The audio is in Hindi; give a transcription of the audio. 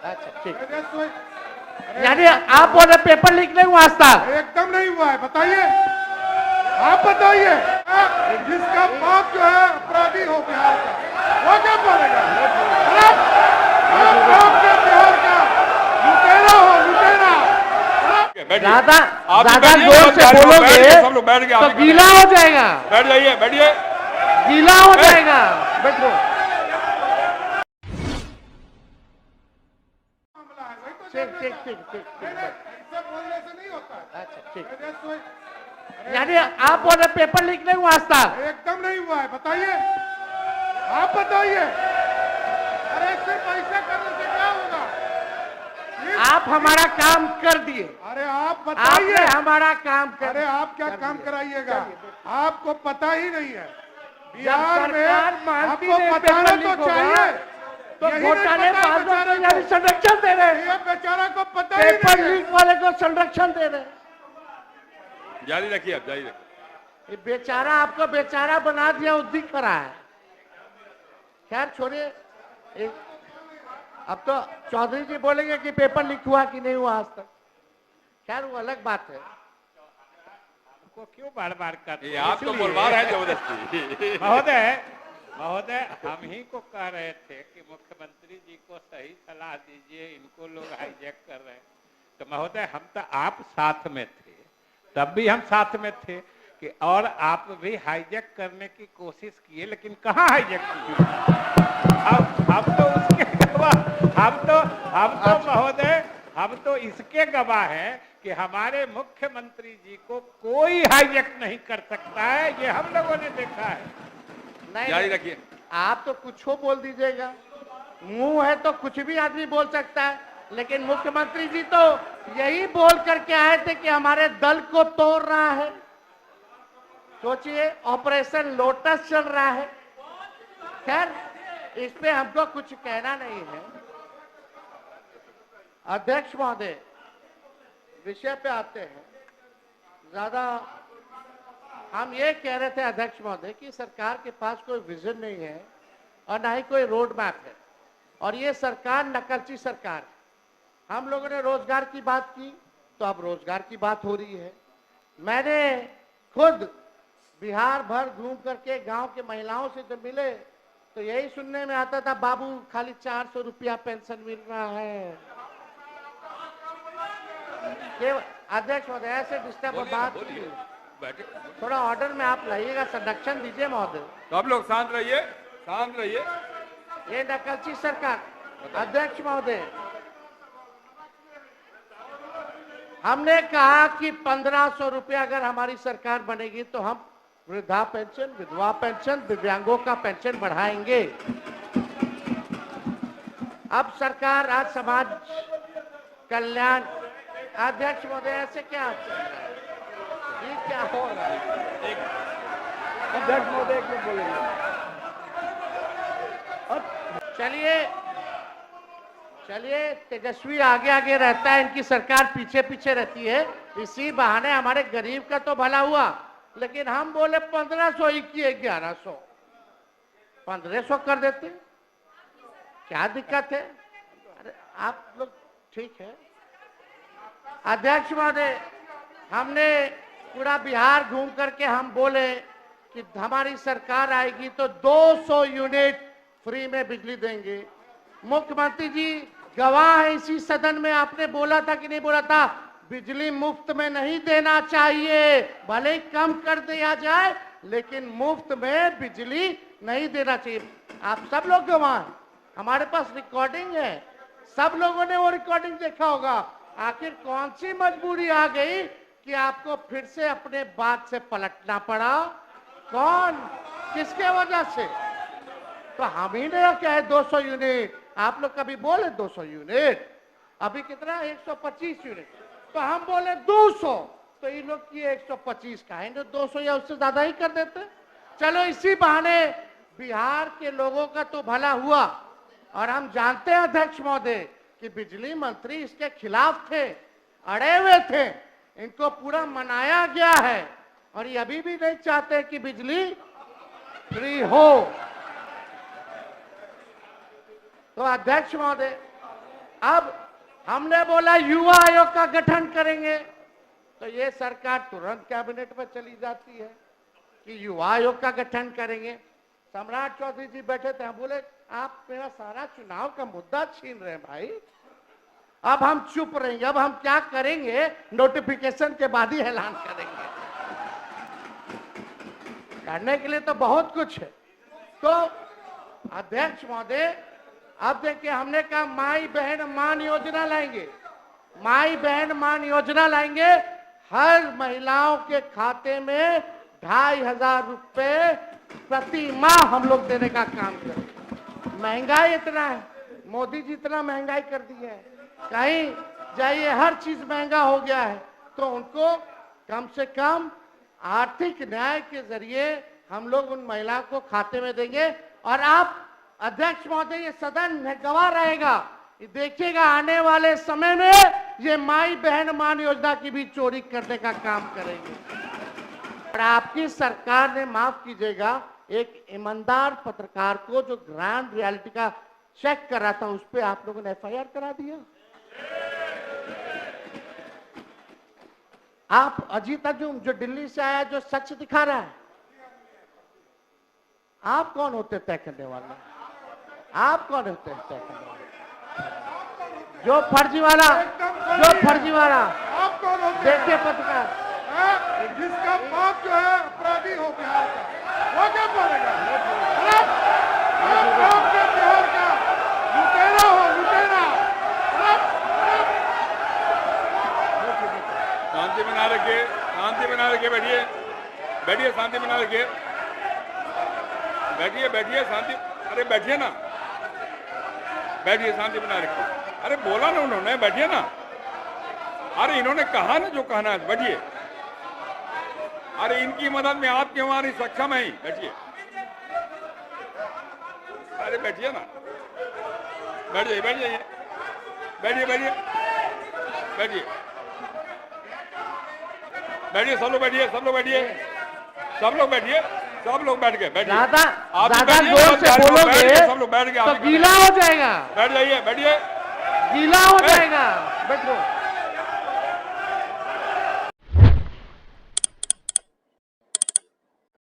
अच्छा ठीक। यानी आप बोले पेपर लीक नहीं हुआ आज तक? एकदम नहीं हुआ है। बताइए, आप बताइए, जिसका बाप जो है अपराधी हो बिहार का, वो क्या बोलेगा? आप बाप के बिहार का लुटेरा हो, लुटेरा। ज्यादा जोर से बोलोगे सब लोग बैठ गए, तो गीला हो जाएगा। बैठ जाइए, बैठिए, गीला हो जाएगा। बैठो। ठीक। इससे बोलने से नहीं होता है। अच्छा ठीक। यानी आप बोले पेपर लीक नहीं हुआ आज तक? एकदम नहीं हुआ है। बताइए, आप बताइए। अरे सिर्फ ऐसा करने से क्या होगा? आप हमारा काम कर दिए। अरे आप बताइए, आपने हमारा काम कर। अरे आप क्या काम कराइएगा? आपको पता ही नहीं है। जब बिहार में सरकार मानती आपको नहीं बताना पेपर लीक तो होगा, चाहिए। तो यही नहीं घोटाले पता है बाजों बेचारे को संरक्षण दे रहे हैं। ये बेचारा को पता ही पेपर नहीं है। लीक वाले को संरक्षण दे रहे हैं। जारी रखिए, अब जारी रखिए। ये बेचारा आपको बेचारा बना दिया, उद्दी करा है। खैर छोड़िए, अब तो चौधरी जी बोलेंगे कि पेपर लीक हुआ कि नहीं हुआ आज तक। खैर वो अलग बात है। को क्यों बार बार करते ये आप तो बोलवा रहे हैं जबरदस्ती। महोदय हम ही को कह रहे थे कि मुख्यमंत्री जी को सही सलाह दीजिए, इनको लोग हाईजैक कर रहे हैं। तो महोदय हम तो आप साथ में थे, तब भी हम साथ में थे कि और आप भी हाईजैक करने की कोशिश किए, लेकिन कहाँ हाईजैक किए? हम तो उसके गवाह, हम तो महोदय हम तो इसके गवाह हैं कि हमारे मुख्यमंत्री जी को कोई हाईजैक नहीं कर सकता है। ये हम लोगों ने देखा है। नहीं, जारी रखिए। आप तो कुछ हो बोल दीजिएगा। मुंह है तो कुछ भी आदमी बोल सकता है, लेकिन मुख्यमंत्री जी तो यही बोल करके आए थे कि हमारे दल को तोड़ रहा है। सोचिए, ऑपरेशन लोटस चल रहा है। खैर इस पे हमको कुछ कहना नहीं है। अध्यक्ष महोदय, विषय पे आते हैं। ज्यादा हम ये कह रहे थे अध्यक्ष महोदय कि सरकार के पास कोई विजन नहीं है और ना ही कोई रोड मैप है, और ये सरकार नकलची सरकार है। हम लोगों ने रोजगार की बात की तो अब रोजगार की बात हो रही है। मैंने खुद बिहार भर घूम करके गांव के महिलाओं से जब मिले तो यही सुनने में आता था, बाबू खाली 400 रुपया पेंशन मिल रहा है। अध्यक्ष महोदय ऐसे डिस्टर्ब बात, थोड़ा ऑर्डर में आप लाइएगा, संरक्षण दीजिए महोदय। तो आप लोग शांत रहिए, शांत रहिए। ये नकलची सरकार। अध्यक्ष महोदय, हमने कहा कि 1500 रुपया अगर हमारी सरकार बनेगी तो हम वृद्धा पेंशन, विधवा पेंशन, दिव्यांगों का पेंशन बढ़ाएंगे। अब सरकार आज समाज कल्याण, अध्यक्ष महोदय ऐसे क्या ये क्या हो रहा है? अध्यक्ष महोदय एक मिनट बोलेंगे। चलिए तेजस्वी आगे आगे रहता है, इनकी सरकार पीछे पीछे रहती है। इसी बहाने हमारे गरीब का तो भला हुआ। लेकिन हम बोले 1500 ही किए, 1100 1500 कर देते, क्या दिक्कत है? अरे आप लोग ठीक है। अध्यक्ष महोदय, हमने पूरा बिहार घूम करके हम बोले कि हमारी सरकार आएगी तो 200 यूनिट फ्री में बिजली देंगे। मुख्यमंत्री जी गवाह है इसी सदन में, आपने बोला था कि नहीं बोला था, बिजली मुफ्त में नहीं देना चाहिए, भले ही कम कर दिया जाए लेकिन मुफ्त में बिजली नहीं देना चाहिए। आप सब लोग गवाह हैं, हमारे पास रिकॉर्डिंग है, सब लोगों ने वो रिकॉर्डिंग देखा होगा। आखिर कौन सी मजबूरी आ गई कि आपको फिर से अपने बात से पलटना पड़ा? कौन, किसके वजह से? तो हम ही ने क्या है 200 यूनिट, आप लोग कभी बोले 200 यूनिट, अभी कितना 125 यूनिट, तो हम बोले 200, तो इन लोग किए 125 का है, 200 या उससे ज्यादा ही कर देते। चलो इसी बहाने बिहार के लोगों का तो भला हुआ। और हम जानते हैं अध्यक्ष महोदय कि बिजली मंत्री इसके खिलाफ थे, अड़े हुए थे, इनको पूरा मनाया गया है और ये अभी भी नहीं चाहते कि बिजली फ्री हो। तो अध्यक्ष महोदय, अब हमने बोला युवा आयोग का गठन करेंगे, तो ये सरकार तुरंत कैबिनेट में चली जाती है कि युवा आयोग का गठन करेंगे। सम्राट चौधरी जी बैठे थे, हम बोले आप मेरा सारा चुनाव का मुद्दा छीन रहे हैं भाई, अब हम चुप रहेंगे, अब हम क्या करेंगे, नोटिफिकेशन के बाद ही ऐलान करेंगे। करने के लिए तो बहुत कुछ है। तो अध्यक्ष महोदय, अब देखिए हमने कहा माई बहन मान योजना लाएंगे, माई बहन मान योजना लाएंगे, हर महिलाओं के खाते में 2500 रुपए प्रति माह हम लोग देने का काम करें। महंगाई इतना है, मोदी जी इतना महंगाई कर दी है, कहीं जाइए हर चीज महंगा हो गया है, तो उनको कम से कम आर्थिक न्याय के जरिए हम लोग उन महिला को खाते में देंगे। और आप अध्यक्ष महोदय, ये सदन गवाह रहेगा, देखिएगा आने वाले समय में ये माई बहन मान योजना की भी चोरी करने का काम करेंगे। और आपकी सरकार ने, माफ कीजिएगा, एक ईमानदार पत्रकार को जो ग्राउंड रियलिटी का चेक कर रहा था, उस पर आप लोगों ने एफआईआर करा दिया। आप अजीत अजूम जो दिल्ली से आया, जो सच दिखा रहा है, आप कौन होते तय करने वाले? आप कौन होते हैं तय करने वाले? जो फर्जीवाला, जो फर्जीवाला, आप कौन होते हैं? देखिए पत्रकार, जिसका बाप जो है अपराधी हो बिहार का, वो क्या बोलेगा? आप बाप के बिहार का लुटेरा हो, लुटेरा। शांति बना रखिए, शांति बना रखिए, बैठिए, बैठिए, शांति बना रखिए, बैठिए, बैठिए, शांति, अरे बैठिए ना, बैठिए, शांति बना रखिए। अरे बोला ना उन्होंने, बैठिए ना, अरे इन्होंने कहा ना जो कहना है, बैठिए। अरे इनकी मदद में आपकी हमारी सक्षम है ही, बैठिए, अरे बैठिए ना, बैठ जाइए, बैठ जाइए, बैठिए, बैठिए, बैठिए, बैठिए, सब लोग बैठिए, सब लोग बैठिए, सब लोग बैठिए, सब लोग बैठ गए, बैठिए। ज्यादा आप भी ज्यादा बैठिए, जोर से सब लोग बैठ बोलोगे गए, सब लोग बैठ गए, तो आप भी गीला हो जाएगा, बैठ जाइए, बैठिए, गीला हो जाएगा, बैठो।